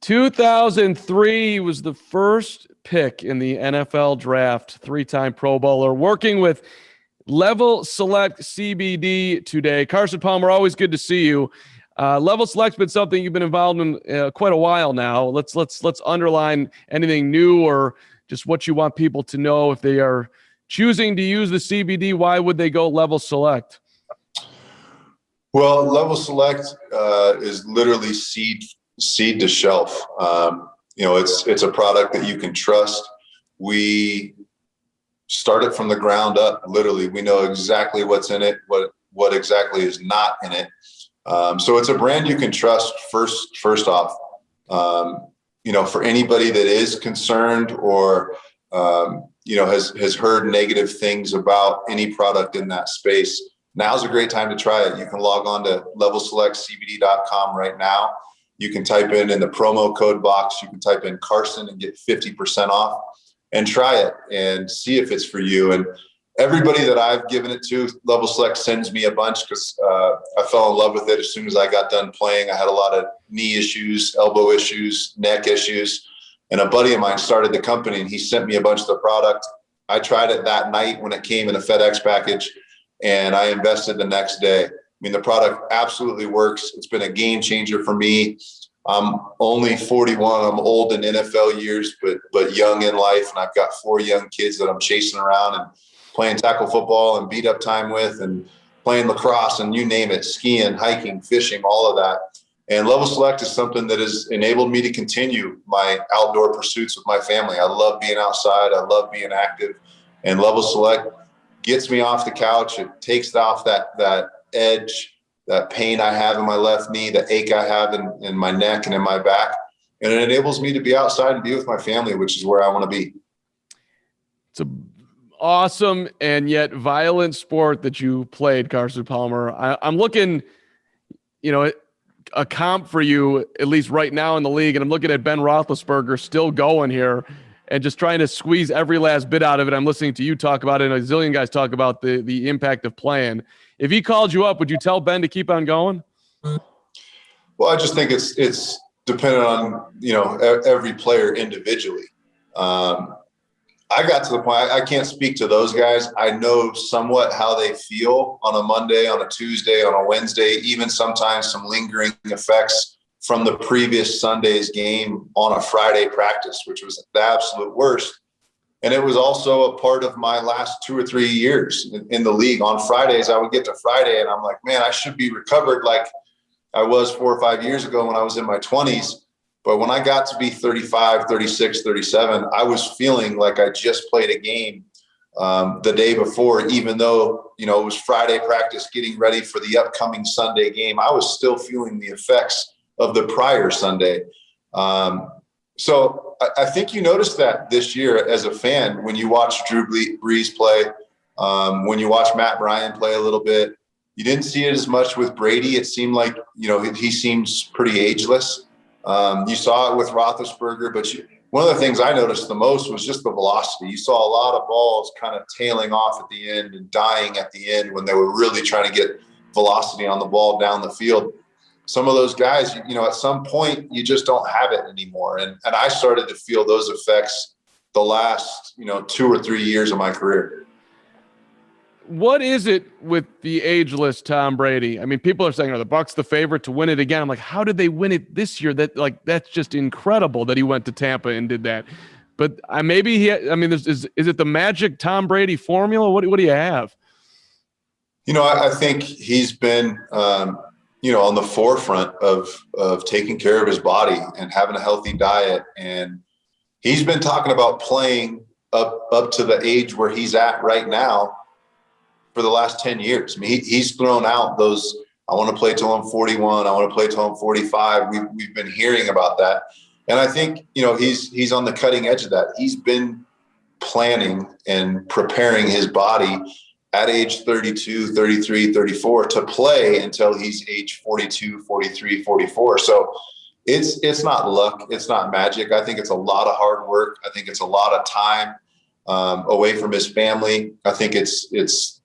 2003 was the first pick in the NFL draft, three-time Pro Bowler, working with Level Select CBD today. Carson Palmer, always good to see you. Level Select's been something you've been involved in quite a while now. Let's underline anything new or just what you want people to know. If they are choosing to use the CBD, why would they go Level Select? Well, Level Select is literally seed to shelf. It's a product that you can trust. We start it from the ground up. Literally, we know exactly what's in it, what exactly is not in it. So it's a brand you can trust. First off, for anybody that is concerned or has heard negative things about any product in that space, now's a great time to try it. You can log on to levelselectcbd.com right now. You can type in the promo code box. You can type in Carson and get 50% off and try it and see if it's for you. And everybody that I've given it to, Level Select sends me a bunch because I fell in love with it as soon as I got done playing. I had a lot of knee issues, elbow issues, neck issues. And a buddy of mine started the company and he sent me a bunch of the product. I tried it that night when it came in a FedEx package and I invested the next day. I mean, the product absolutely works. It's been a game changer for me. I'm only 41. I'm old in NFL years, but young in life. And I've got 4 young kids that I'm chasing around and playing tackle football and beat up time with and playing lacrosse and you name it, skiing, hiking, fishing, all of that. And Level Select is something that has enabled me to continue my outdoor pursuits with my family. I love being outside. I love being active. And Level Select gets me off the couch. It takes off that edge, that pain I have in my left knee, the ache I have in my neck and in my back. And it enables me to be outside and be with my family, which is where I want to be. It's a awesome and yet violent sport that you played, Carson Palmer. I'm looking, a comp for you, at least right now in the league, and I'm looking at Ben Roethlisberger still going here and just trying to squeeze every last bit out of it. I'm listening to you talk about it, and a zillion guys talk about the impact of playing. If he called you up, would you tell Ben to keep on going? Well, I just think it's dependent on, every player individually. I got to the point, I can't speak to those guys. I know somewhat how they feel on a Monday, on a Tuesday, on a Wednesday, even sometimes some lingering effects from the previous Sunday's game on a Friday practice, which was the absolute worst. And it was also a part of my last 2 or 3 years in the league. On Fridays, I would get to Friday and I'm like, man, I should be recovered like I was 4 or 5 years ago when I was in my 20s. But when I got to be 35, 36, 37, I was feeling like I just played a game the day before, even though, it was Friday practice getting ready for the upcoming Sunday game. I was still feeling the effects of the prior Sunday. So I think you noticed that this year as a fan, when you watch Drew Brees play, when you watch Matt Ryan play a little bit, you didn't see it as much with Brady. It seemed like, he seems pretty ageless. You saw it with Roethlisberger, but one of the things I noticed the most was just the velocity. You saw a lot of balls kind of tailing off at the end and dying at the end when they were really trying to get velocity on the ball down the field. Some of those guys, at some point you just don't have it anymore. And I started to feel those effects the last, 2 or 3 years of my career. What is it with the ageless Tom Brady? I mean, people are saying, are the Bucs the favorite to win it again? I'm like, how did they win it this year? That's just incredible that he went to Tampa and did that. But is it the magic Tom Brady formula? What do you have? I think he's been, on the forefront of taking care of his body and having a healthy diet. And he's been talking about playing up to the age where he's at right now for the last 10 years. I mean, he's thrown out those, I want to play till I'm 41. I want to play till I'm 45. We've been hearing about that. And I think, he's on the cutting edge of that. He's been planning and preparing his body at age 32, 33, 34 to play until he's age 42, 43, 44. So it's not luck. It's not magic. I think it's a lot of hard work. I think it's a lot of time away from his family. I think it's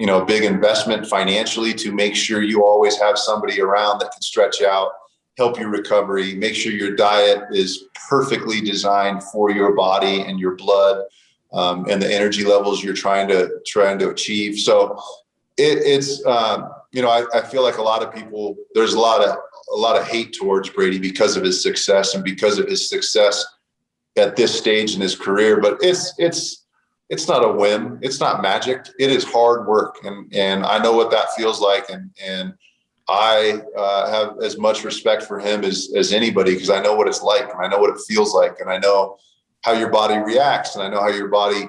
a big investment financially to make sure you always have somebody around that can stretch out, help your recovery, make sure your diet is perfectly designed for your body and your blood, and the energy levels you're trying to achieve. So it's I feel like a lot of people, there's a lot of hate towards Brady because of his success and because of his success at this stage in his career. But it's not a whim. It's not magic. It is hard work. And I know what that feels like. And I have as much respect for him as anybody, because I know what it's like and I know what it feels like. And I know how your body reacts and I know how your body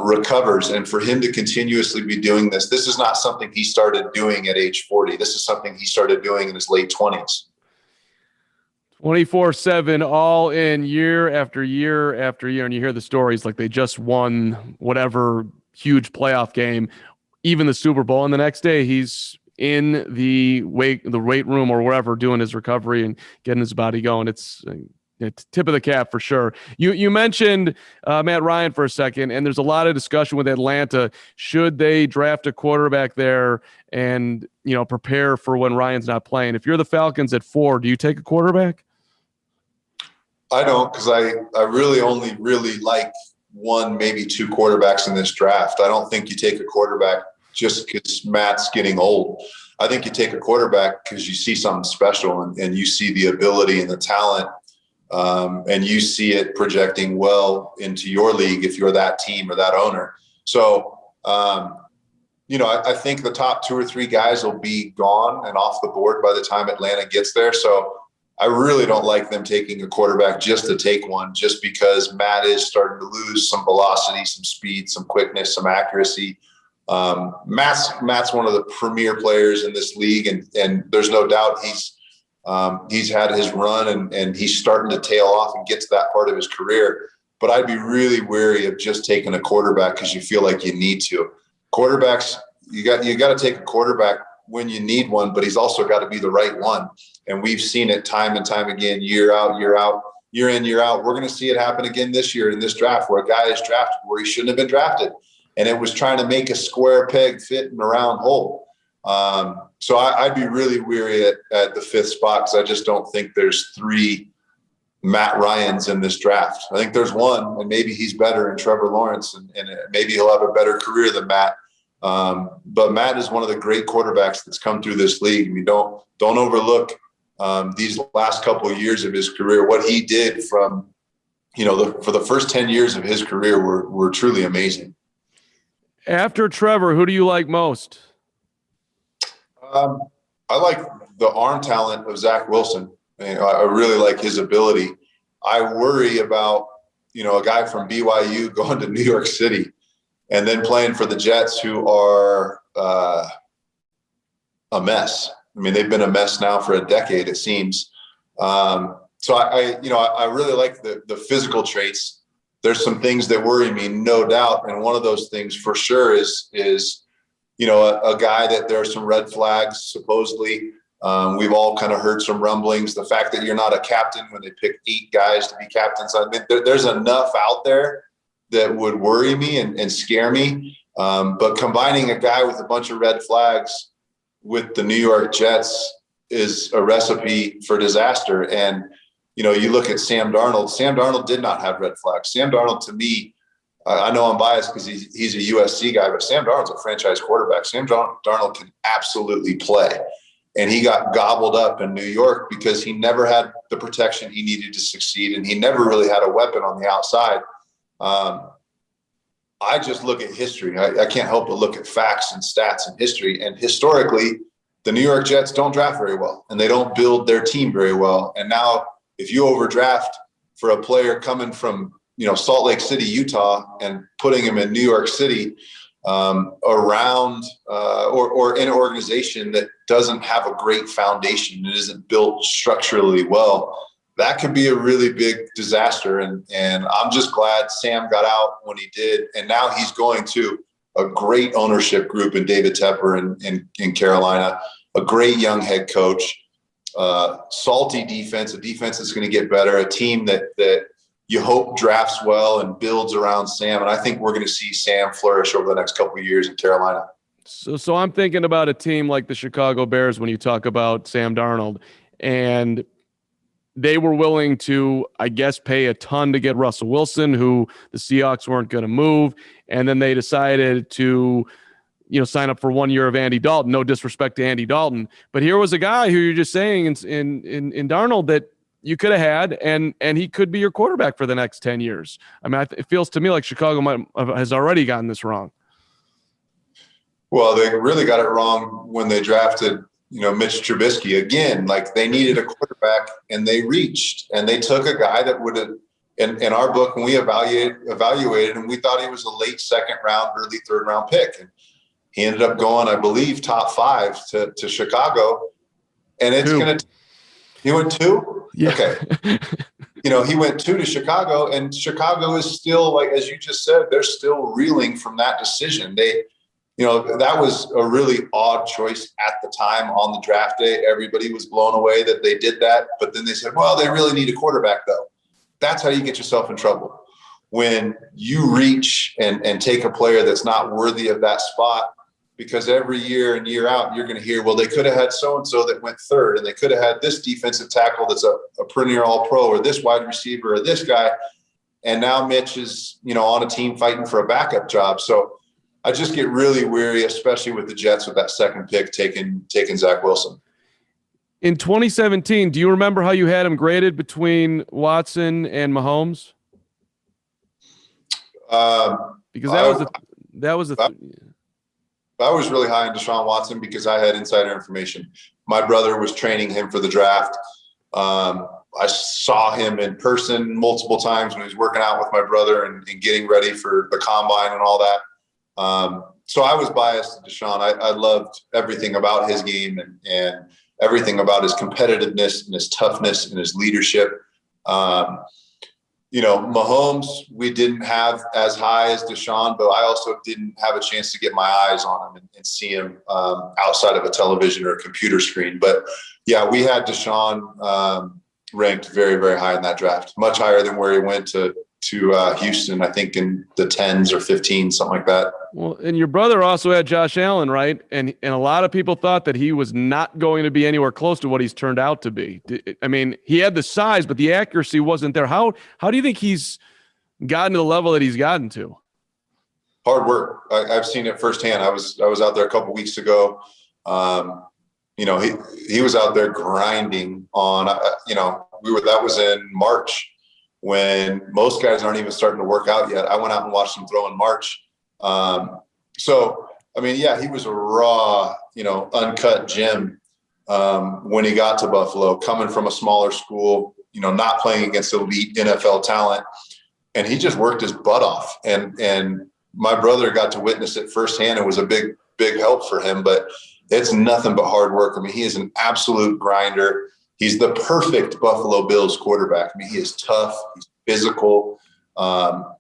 recovers. And for him to continuously be doing this is not something he started doing at age 40. This is something he started doing in his late 20s. 24/7, all in, year after year after year. And you hear the stories like they just won whatever huge playoff game, even the Super Bowl. And the next day he's in the weight room or wherever doing his recovery and getting his body going. It's tip of the cap for sure. You mentioned Matt Ryan for a second, and there's a lot of discussion with Atlanta. Should they draft a quarterback there and prepare for when Ryan's not playing? If you're the Falcons at 4, do you take a quarterback? I don't, because I really only like one, maybe two quarterbacks in this draft. I don't think you take a quarterback just because Matt's getting old. I think you take a quarterback because you see something special and you see the ability and the talent, and you see it projecting well into your league if you're that team or that owner. So, I think the top 2 or 3 guys will be gone and off the board by the time Atlanta gets there. So I really don't like them taking a quarterback just to take one, just because Matt is starting to lose some velocity, some speed, some quickness, some accuracy. Matt's one of the premier players in this league, and there's no doubt he's had his run and he's starting to tail off and get to that part of his career. But I'd be really wary of just taking a quarterback because you feel like you need to. Quarterbacks, you got to take a quarterback when you need one, but he's also got to be the right one. And we've seen it time and time again, year out, year in, year out. We're going to see it happen again this year in this draft, where a guy is drafted where he shouldn't have been drafted. And it was trying to make a square peg fit in a round hole. So I'd be really weary at the 5th spot, because I just don't think there's 3 Matt Ryans in this draft. I think there's one, and maybe he's better in Trevor Lawrence, and maybe he'll have a better career than Matt. But Matt is one of the great quarterbacks that's come through this league. I mean, don't overlook these last couple of years of his career. What he did from, for the first 10 years of his career were truly amazing. After Trevor, who do you like most? I like the arm talent of Zach Wilson. I really like his ability. I worry about, a guy from BYU going to New York City and then playing for the Jets, who are a mess. I mean, they've been a mess now for a decade, it seems. So I really like the physical traits. There's some things that worry me, no doubt. And one of those things for sure is a guy that there are some red flags, supposedly. We've all kind of heard some rumblings. The fact that you're not a captain when they pick 8 guys to be captains. I mean, there's enough out there that would worry me and scare me. But combining a guy with a bunch of red flags with the New York Jets is a recipe for disaster. And, you look at Sam Darnold. Sam Darnold did not have red flags. Sam Darnold, to me, I know I'm biased because he's a USC guy, but Sam Darnold's a franchise quarterback. Sam Darnold can absolutely play. And he got gobbled up in New York because he never had the protection he needed to succeed, and he never really had a weapon on the outside. I just look at history. I can't help but look at facts and stats and history. And historically, the New York Jets don't draft very well, and they don't build their team very well. And now if you overdraft for a player coming from, Salt Lake City, Utah, and putting him in New York City, around or in an organization that doesn't have a great foundation and isn't built structurally well, that could be a really big disaster. And I'm just glad Sam got out when he did. And now he's going to a great ownership group in David Tepper in Carolina, a great young head coach, salty defense, a defense that's going to get better, a team that you hope drafts well and builds around Sam. And I think we're going to see Sam flourish over the next couple of years in Carolina. So I'm thinking about a team like the Chicago Bears when you talk about Sam Darnold. And they were willing to, I guess, pay a ton to get Russell Wilson, who the Seahawks weren't going to move. And then they decided to, sign up for 1 year of Andy Dalton. No disrespect to Andy Dalton, but here was a guy who you're just saying in Darnold that you could have had, and he could be your quarterback for the next 10 years. I mean, it feels to me like Chicago has already gotten this wrong. Well, they really got it wrong when they drafted, Mitch Trubisky again. Like, they needed a quarterback, and they reached, and they took a guy that would have. In our book, when we evaluated him, we thought he was a late second round, early third round pick, and he ended up going, I believe, top 5 to Chicago. And it's going to. He went 2. Yeah. Okay. He went 2 to Chicago, and Chicago is still, like, as you just said, they're still reeling from that decision. That was a really odd choice at the time on the draft day. Everybody was blown away that they did that. But then they said, well, they really need a quarterback, though. That's how you get yourself in trouble. When you reach and take a player that's not worthy of that spot, because every year and year out, you're going to hear, well, they could have had so-and-so that went 3rd, and they could have had this defensive tackle that's a perennial all-pro, or this wide receiver, or this guy. And now Mitch is, on a team fighting for a backup job. So I just get really weary, especially with the Jets with that second pick taking Zach Wilson. In 2017, do you remember how you had him graded between Watson and Mahomes? Because I was really high on Deshaun Watson because I had insider information. My brother was training him for the draft. I saw him in person multiple times when he was working out with my brother and getting ready for the combine and all that. So I was biased to Deshaun. I loved everything about his game and everything about his competitiveness and his toughness and his leadership. Mahomes, we didn't have as high as Deshaun, but I also didn't have a chance to get my eyes on him and see him outside of a television or a computer screen. But yeah, we had Deshaun ranked very, very high in that draft, much higher than where he went to Houston, I think in the 10s or 15, something like that. Well, and your brother also had Josh Allen, right? And a lot of people thought that he was not going to be anywhere close to what he's turned out to be. I mean, he had the size, but the accuracy wasn't there. How do you think he's gotten to the level that he's gotten to? Hard work. I've seen it firsthand. I was out there a couple weeks ago. He was out there grinding on. That was in March, when most guys aren't even starting to work out yet. I went out and watched him throw in March. He was a raw, uncut gem when he got to Buffalo, coming from a smaller school, not playing against elite NFL talent. And he just worked his butt off. And my brother got to witness it firsthand. It was a big, big help for him, but it's nothing but hard work. I mean, he is an absolute grinder. He's the perfect Buffalo Bills quarterback. I mean, he is tough. He's physical.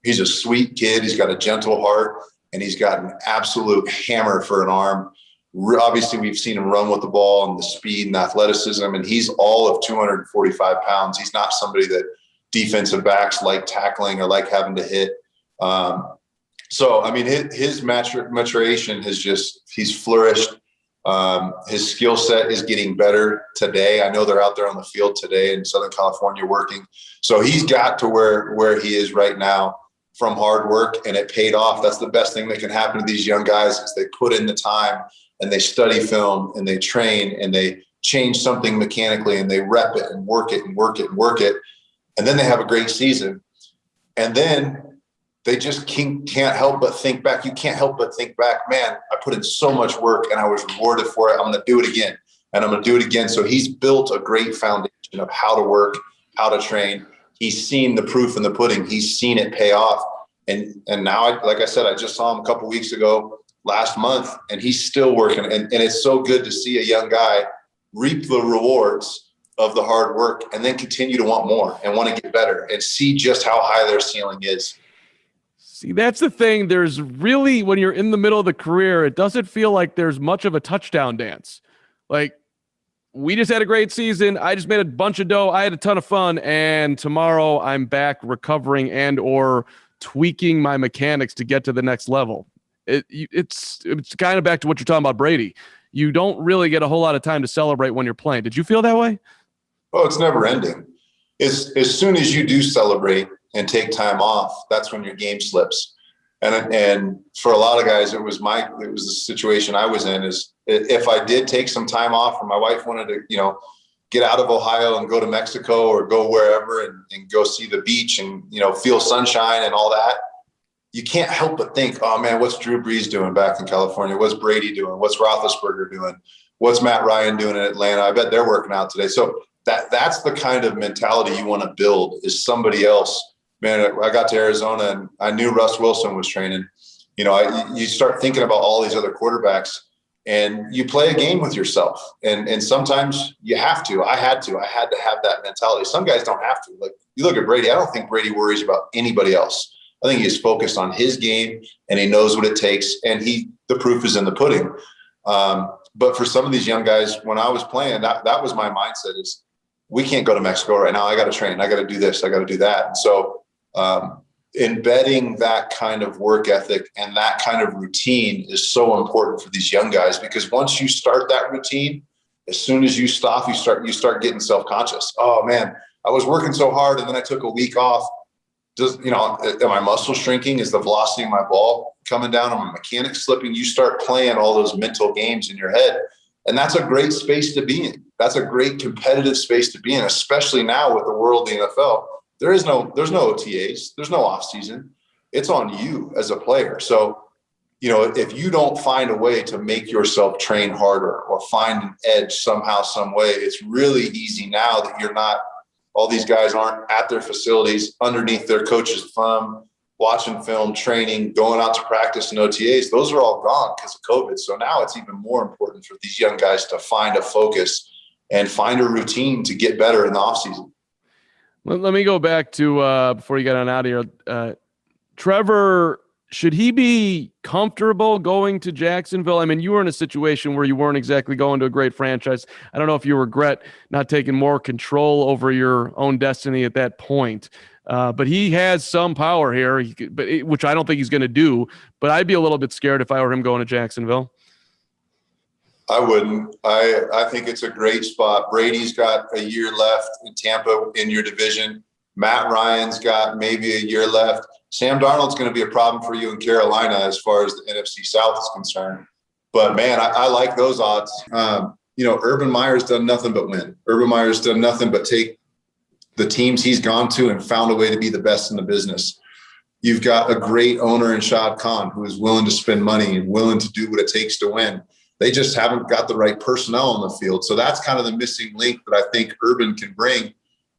He's a sweet kid. He's got a gentle heart, and he's got an absolute hammer for an arm. Obviously, we've seen him run with the ball and the speed and athleticism, and he's all of 245 pounds. He's not somebody that defensive backs like tackling or like having to hit. His maturation he's flourished. His skill set is getting better today. I know they're out there on the field today in Southern California working. So he's got to where he is right now from hard work, and it paid off. That's the best thing that can happen to these young guys is they put in the time and they study film and they train and they change something mechanically and they rep it and work it and work it and work it. And then they have a great season. And then they just can't help but think back. You can't help but think back, man, I put in so much work and I was rewarded for it. I'm going to do it again. And I'm going to do it again. So he's built a great foundation of how to work, how to train. He's seen the proof in the pudding. He's seen it pay off. And now, like I said, I just saw him a couple of weeks ago, last month, and he's still working. And it's so good to see a young guy reap the rewards of the hard work and then continue to want more and want to get better and see just how high their ceiling is. See, that's the thing. There's really, when you're in the middle of the career, it doesn't feel like there's much of a touchdown dance. Like, we just had a great season. I just made a bunch of dough. I had a ton of fun. And tomorrow I'm back recovering and or tweaking my mechanics to get to the next level. It's kind of back to what you're talking about, Brady. You don't really get a whole lot of time to celebrate when you're playing. Did you feel that way? Oh, it's never ending. as soon as you do celebrate and take time off, that's when your game slips. And for a lot of guys, it was the situation I was in. Is if I did take some time off, or my wife wanted to, get out of Ohio and go to Mexico or go wherever and go see the beach and, feel sunshine and all that, you can't help but think, oh man, what's Drew Brees doing back in California? What's Brady doing? What's Roethlisberger doing? What's Matt Ryan doing in Atlanta? I bet they're working out today. So that's the kind of mentality you want to build, is somebody else. Man, I got to Arizona and I knew Russ Wilson was training. You start thinking about all these other quarterbacks, and you play a game with yourself. And sometimes you have to. I had to have that mentality. Some guys don't have to. Like, you look at Brady, I don't think Brady worries about anybody else. I think he's focused on his game and he knows what it takes, and the proof is in the pudding. But for some of these young guys, when I was playing, that was my mindset, is we can't go to Mexico right now. I got to train. I got to do this. I got to do that. And so embedding that kind of work ethic and that kind of routine is so important for these young guys, because once you start that routine, as soon as you stop, you start getting self-conscious. Oh man, I was working so hard and then I took a week off. Am my muscles shrinking? Is the velocity of my ball coming down? Am my mechanics slipping? You start playing all those mental games in your head. And that's a great space to be in. That's a great competitive space to be in, especially now with the world of the NFL. There's no OTAs. There's no off season. It's on you as a player. So, if you don't find a way to make yourself train harder or find an edge somehow, some way, it's really easy now that all these guys aren't at their facilities underneath their coach's thumb, watching film, training, going out to practice and OTAs. Those are all gone because of COVID. So now it's even more important for these young guys to find a focus and find a routine to get better in the offseason. Let me go back to before you get on out of here. Trevor, should he be comfortable going to Jacksonville? I mean, you were in a situation where you weren't exactly going to a great franchise. I don't know if you regret not taking more control over your own destiny at that point. But he has some power here, which I don't think he's going to do. But I'd be a little bit scared if I were him going to Jacksonville. I wouldn't. I think it's a great spot. Brady's got a year left in Tampa in your division. Matt Ryan's got maybe a year left. Sam Darnold's going to be a problem for you in Carolina as far as the NFC South is concerned. But, man, I like those odds. Urban Meyer's done nothing but win. Urban Meyer's done nothing but take the teams he's gone to and found a way to be the best in the business. You've got a great owner in Shad Khan who is willing to spend money and willing to do what it takes to win. They just haven't got the right personnel on the field. So that's kind of the missing link that I think Urban can bring,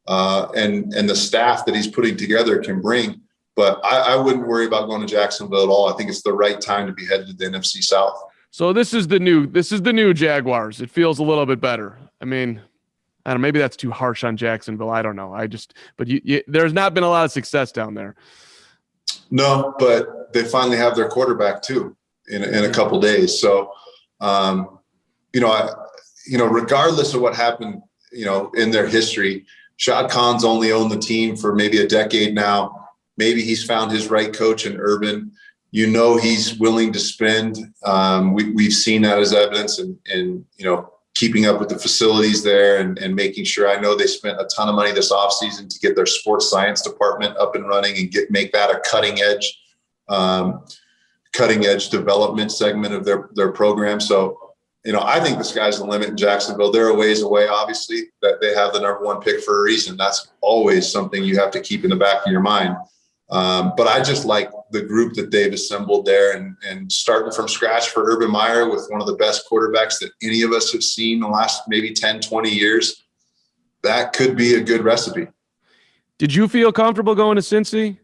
and the staff that he's putting together can bring. But I wouldn't worry about going to Jacksonville at all. I think it's the right time to be headed to the NFC South. So this is the new Jaguars. It feels a little bit better. I mean, I don't know, maybe that's too harsh on Jacksonville. I don't know. But there's not been a lot of success down there. No, but they finally have their quarterback too in a couple days. So, regardless of what happened, in their history, Shad Khan's only owned the team for maybe a decade now. Maybe he's found his right coach in Urban. He's willing to spend. We've seen that as evidence in keeping up with the facilities there and making sure. I know they spent a ton of money this offseason to get their sports science department up and running and make that a cutting edge development segment of their program. So, I think the sky's the limit in Jacksonville. They're a ways away, obviously, that they have the number one pick for a reason. That's always something you have to keep in the back of your mind. But I just like the group that they've assembled there and starting from scratch for Urban Meyer with one of the best quarterbacks that any of us have seen in the last maybe 10, 20 years. That could be a good recipe. Did you feel comfortable going to Cincy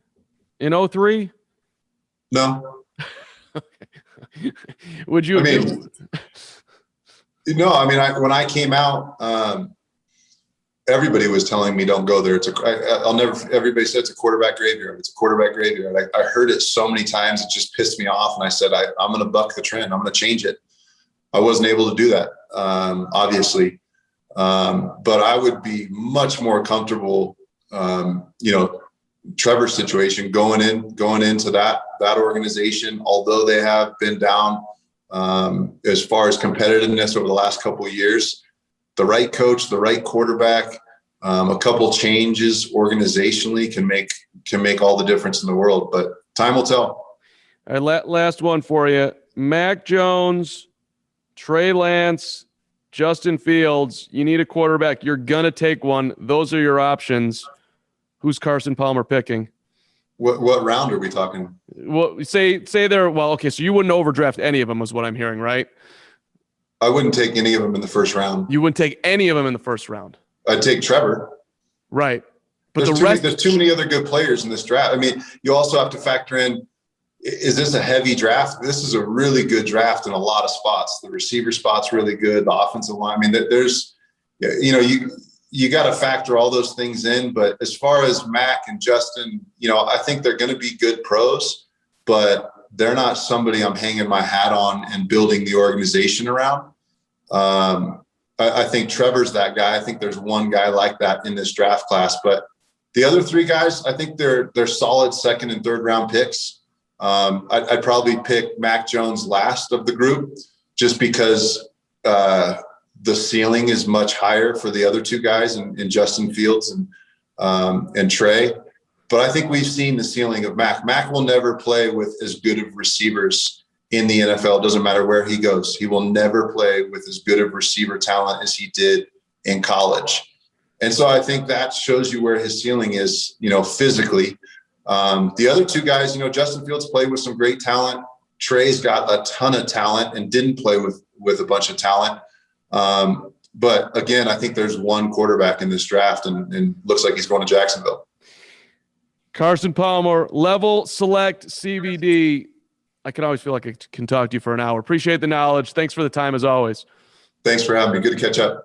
in 2003? No. Would you? When I came out, everybody was telling me don't go there. Everybody said it's a quarterback graveyard. It's a quarterback graveyard. I heard it so many times. It just pissed me off. And I said, I'm going to buck the trend. I'm going to change it. I wasn't able to do that, obviously. But I would be much more comfortable, Trevor's situation going into that organization, although they have been down as far as competitiveness over the last couple of years. The right coach, the right quarterback, A couple changes organizationally can make all the difference in the world, but time will tell. All right, last one for you. Mac Jones, Trey Lance, Justin Fields. You need a quarterback. You're going to take one. Those are your options. Who's Carson Palmer picking? What round are we talking? Well, say they're, well, okay, so you wouldn't overdraft any of them is what I'm hearing, right? I wouldn't take any of them in the first round. You wouldn't take any of them in the first round. I'd take Trevor. Right. But there's too many other good players in this draft. I mean, you also have to factor in, is this a heavy draft? This is a really good draft in a lot of spots. The receiver spot's really good. The offensive line. I mean, there's, you got to factor all those things in. But as far as Mac and Justin, I think they're going to be good pros, but they're not somebody I'm hanging my hat on and building the organization around. I think Trevor's that guy. I think there's one guy like that in this draft class, but the other three guys, I think they're solid second and third round picks. I'd probably pick Mac Jones last of the group just because the ceiling is much higher for the other two guys in Justin Fields and Trey. But I think we've seen the ceiling of Mac. Mac will never play with as good of receivers in the NFL. It doesn't matter where he goes. He will never play with as good of receiver talent as he did in college. And so I think that shows you where his ceiling is, physically. The other two guys, Justin Fields played with some great talent. Trey's got a ton of talent and didn't play with a bunch of talent. But again, I think there's one quarterback in this draft and looks like he's going to Jacksonville. Carson Palmer, Level Select CBD. I can always feel like I can talk to you for an hour. Appreciate the knowledge. Thanks for the time as always. Thanks for having me. Good to catch up.